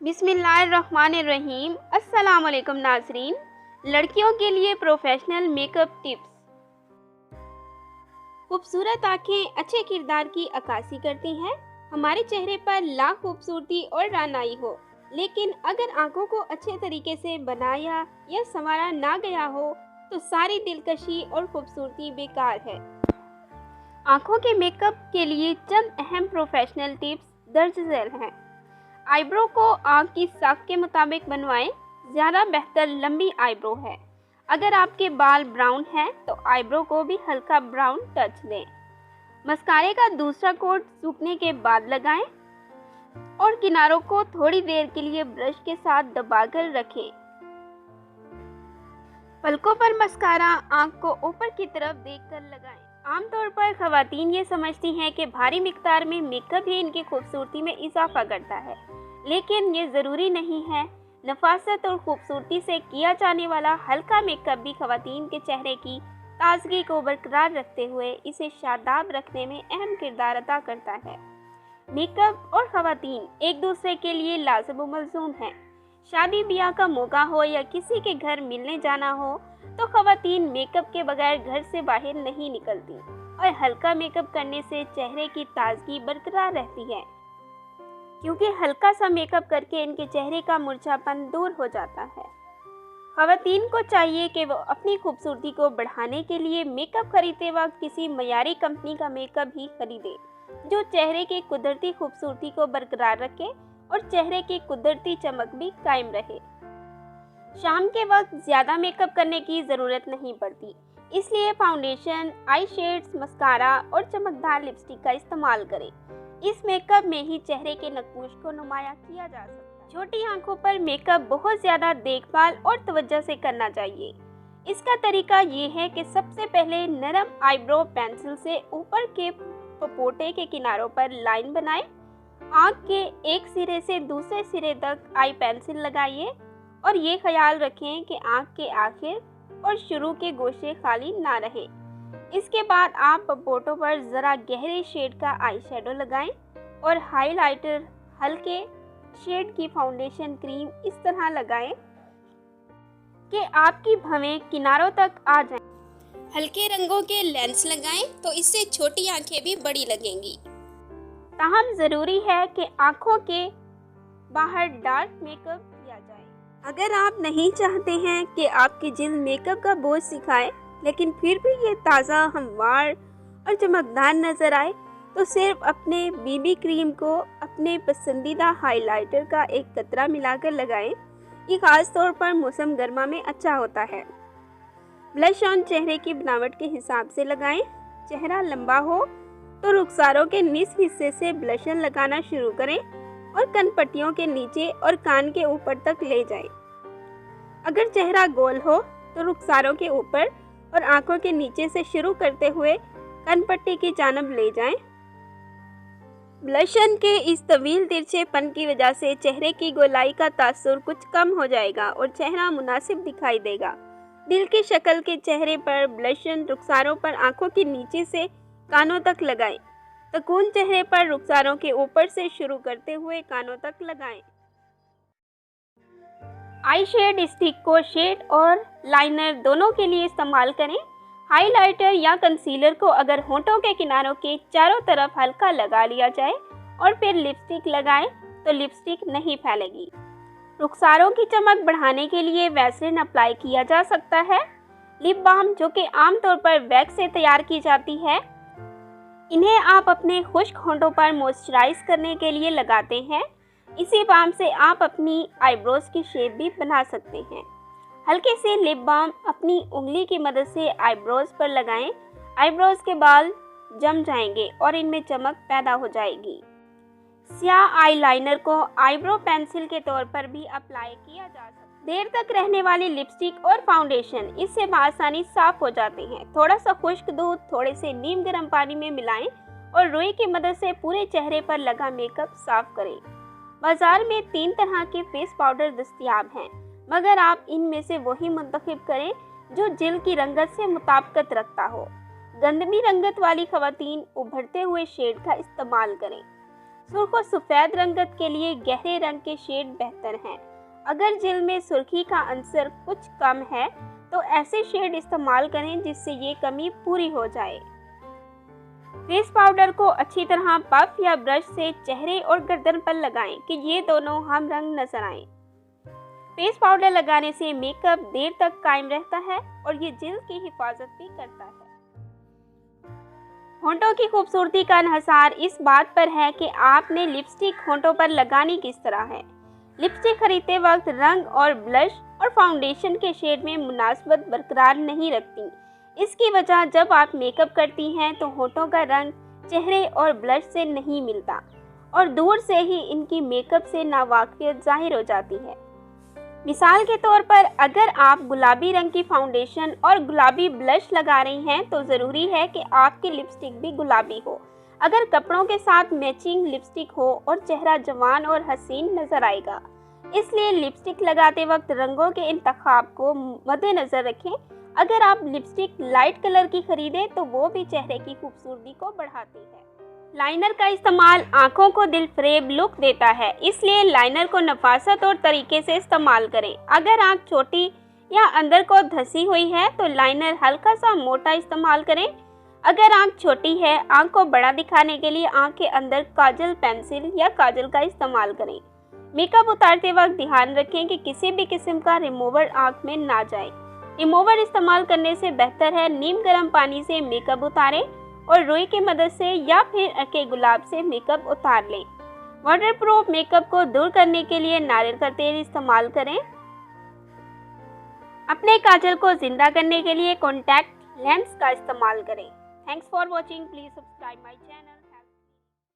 बिस्मिल्लाहिर्रहमानिर्रहीम। अस्सलाम वालेकुम नाज़रीन। लड़कियों के लिए प्रोफेशनल मेकअप टिप्स। खूबसूरत आंखें अच्छे किरदार की अक्कासी करती हैं। हमारे चेहरे पर लाख खूबसूरती और रानाई हो, लेकिन अगर आंखों को अच्छे तरीके से बनाया या संवारा ना गया हो तो सारी दिलकशी और खूबसूरती बेकार है। आंखों के मेकअप के लिए चंद अहम प्रोफेशनल टिप्स दर्ज झैल हैं। आईब्रो को आंख की साख के मुताबिक बनवाएं। ज़्यादा बेहतर लंबी आईब्रो है। अगर आपके बाल ब्राउन हैं तो आईब्रो को भी हल्का ब्राउन टच दें। मस्कारे का दूसरा कोट सूखने के बाद लगाएं और किनारों को थोड़ी देर के लिए ब्रश के साथ दबाकर रखें। पलकों पर मस्कारा आंख को ऊपर की तरफ देखकर लगाएं। आमतौर पर खवातीन ये समझती हैं कि भारी मिकदार में मेकअप ही इनकी खूबसूरती में इजाफा करता है, लेकिन ये ज़रूरी नहीं है। नफासत और खूबसूरती से किया जाने वाला हल्का मेकअप भी खवातीन के चेहरे की ताजगी को बरकरार रखते हुए इसे शादाब रखने में अहम किरदार अदा करता है। मेकअप और खवातीन एक दूसरे के लिए लाज़िम व मलज़ूम हैं। शादी ब्याह का मौका हो या किसी के घर मिलने जाना हो तो खवातीन मेकअप के बगैर घर से बाहर नहीं निकलती और हल्का मेकअप करने से चेहरे की ताजगी बरकरार रहती है, क्योंकि हल्का सा मेकअप करके इनके चेहरे का मुरझापन दूर हो जाता है। खवातीन को चाहिए कि वो अपनी खूबसूरती को बढ़ाने के लिए मेकअप खरीदते वक्त किसी मयारी कंपनी का मेकअप ही खरीदे जो चेहरे की कुदरती खूबसूरती को बरकरार रखे और चेहरे की कुदरती चमक भी कायम रहे। शाम के वक्त ज़्यादा मेकअप करने की ज़रूरत नहीं पड़ती, इसलिए फाउंडेशन, आई शेड्स, मस्कारा और चमकदार लिपस्टिक का इस्तेमाल करें। इस मेकअप में ही चेहरे के नक्शे को नुमाया किया जा सकता है। छोटी आंखों पर मेकअप बहुत ज़्यादा देखभाल और तवज्जो से करना चाहिए। इसका तरीका ये है कि सबसे पहले नरम आईब्रो पेंसिल से ऊपर के पपोटे के किनारों पर लाइन बनाएं। आंख के एक सिरे से दूसरे सिरे तक आई पेंसिल लगाइए और ये ख्याल रखें कि आंख के आखिर और शुरू के गोशे खाली ना रहे। इसके बाद आप पपोटों पर ज़रा गहरे शेड का आई शेडो लगाएं और हाइलाइटर, हल्के शेड की फाउंडेशन क्रीम इस तरह लगाएं कि आपकी भवें किनारों तक आ जाएं। हल्के रंगों के लेंस लगाएं तो इससे छोटी आंखें भी बड़ी लगेंगी। ताहम ज़रूरी है कि आंखों के बाहर डार्क मेकअप किया जाए। अगर आप नहीं चाहते हैं कि आपकी जिल्द मेकअप का बोझ सिखाए, लेकिन फिर भी ये ताज़ा, हमवार और चमकदार नज़र आए, तो सिर्फ अपने बीबी क्रीम को अपने पसंदीदा हाइलाइटर का एक कतरा मिलाकर लगाएं। ये ख़ास तौर पर मौसम गर्मा में अच्छा होता है। ब्लश ऑन चेहरे की बनावट के हिसाब से लगाएं। चेहरा लंबा हो तो रुखसारों के निचले हिस्से से ब्लशर लगाना शुरू करें और कनपट्टियों के नीचे और कान के ऊपर तक ले जाएं। अगर चेहरा गोल हो तो रुखसारों के ऊपर और आंखों के नीचे से शुरू करते हुए कनपट्टी की जानब ले जाएं। ब्लशन के इस तवील तिरछेपन की वजह से चेहरे की गोलाई का तासुर कुछ कम हो जाएगा और चेहरा मुनासिब दिखाई देगा। दिल की शक्ल के चेहरे पर ब्लशन रुखसारों पर आंखों के नीचे से कानों तक लगाएं। तकून चेहरे पर रुखसारों के ऊपर से शुरू करते हुए कानों तक लगाएं। आई शेड स्टिक को शेड और लाइनर दोनों के लिए इस्तेमाल करें। हाइलाइटर या कंसीलर को अगर होंठों के किनारों के चारों तरफ हल्का लगा लिया जाए और फिर लिपस्टिक लगाएं तो लिपस्टिक नहीं फैलेगी। रुखसारों की चमक बढ़ाने के लिए वैसलीन अप्लाई किया जा सकता है। लिप बाम, जो कि आमतौर पर वैक्स से तैयार की जाती है, इन्हें आप अपने खुश्क होंठों पर मॉइस्चराइज करने के लिए लगाते हैं। इसी बाम से आप अपनी आईब्रोज की शेप भी बना सकते हैं। हल्के से लिप बाम अपनी उंगली की मदद से आईब्रोज पर लगाएं। आईब्रोज के बाल जम जाएंगे और इनमें चमक पैदा हो जाएगी। स्याह आईलाइनर को आईब्रो पेंसिल के तौर पर भी अप्लाई किया जा सकता है। देर तक रहने वाली लिपस्टिक और फाउंडेशन इससे आसानी साफ हो जाते हैं। थोड़ा सा खुश्क दूध थोड़े से नीम गर्म पानी में मिलाएं और रुई की मदद से पूरे चेहरे पर लगा मेकअप साफ करें। बाजार में 3 तरह के फेस पाउडर दस्तयाब हैं, मगर आप इनमें से वही मुंतखब करें जो जिल्द की रंगत से मुताबिकत रखता हो। गंदमी रंगत वाली खवातीन उभरते हुए शेड का इस्तेमाल करें। सुर्ख और सफ़ेद रंगत के लिए गहरे रंग के शेड बेहतर हैं। अगर जेल में सुर्खी का अंसर कुछ कम है तो ऐसे शेड इस्तेमाल करें जिससे ये कमी पूरी हो जाए। फेस पाउडर को अच्छी तरह पफ या ब्रश से चेहरे और गर्दन पर लगाएं कि ये दोनों हम रंग नजर आएं। फेस पाउडर लगाने से मेकअप देर तक कायम रहता है और ये जल्द की हिफाजत भी करता है। होंठों की खूबसूरती का इन्हिसार इस बात पर है कि आपने लिपस्टिक होंठों पर लगानी किस तरह है। लिपस्टिक खरीदते वक्त रंग और ब्लश और फाउंडेशन के शेड में मुनासबत बरकरार नहीं रखती। इसकी वजह जब आप मेकअप करती हैं तो होंठों का रंग चेहरे और ब्लश से नहीं मिलता और दूर से ही इनकी मेकअप से नावाकिफियत जाहिर हो जाती है। मिसाल के तौर पर अगर आप गुलाबी रंग की फाउंडेशन और गुलाबी ब्लश लगा रही हैं तो ज़रूरी है कि आपकी लिपस्टिक भी गुलाबी हो। अगर कपड़ों के साथ मैचिंग लिपस्टिक हो और चेहरा जवान और हसीन नज़र आएगा। इसलिए लिपस्टिक लगाते वक्त रंगों के इंतखाब को मद्देनज़र रखें। अगर आप लिपस्टिक लाइट कलर की खरीदें तो वो भी चेहरे की खूबसूरती को बढ़ाती है। लाइनर का इस्तेमाल आंखों को दिलफरेब लुक देता है, इसलिए लाइनर को नफासत और तरीके से इस्तेमाल करें। अगर आंख छोटी या अंदर को धसी हुई है तो लाइनर हल्का सा मोटा इस्तेमाल करें। अगर आंख छोटी है, आंख को बड़ा दिखाने के लिए आंख के अंदर काजल पेंसिल या काजल का इस्तेमाल करें। मेकअप उतारते वक्त ध्यान रखें कि किसी भी किस्म का रिमूवर आंख में ना जाए। रिमूवर इस्तेमाल करने से बेहतर है नीम गर्म पानी से मेकअप उतारें और रुई की मदद से या फिर अरके गुलाब से मेकअप उतार लें। वाटरप्रूफ मेकअप को दूर करने के लिए नारियल का तेल इस्तेमाल करें। अपने काजल को जिंदा करने के लिए कॉन्टैक्ट लेंस का इस्तेमाल करें। Thanks for watching. Please subscribe my channel.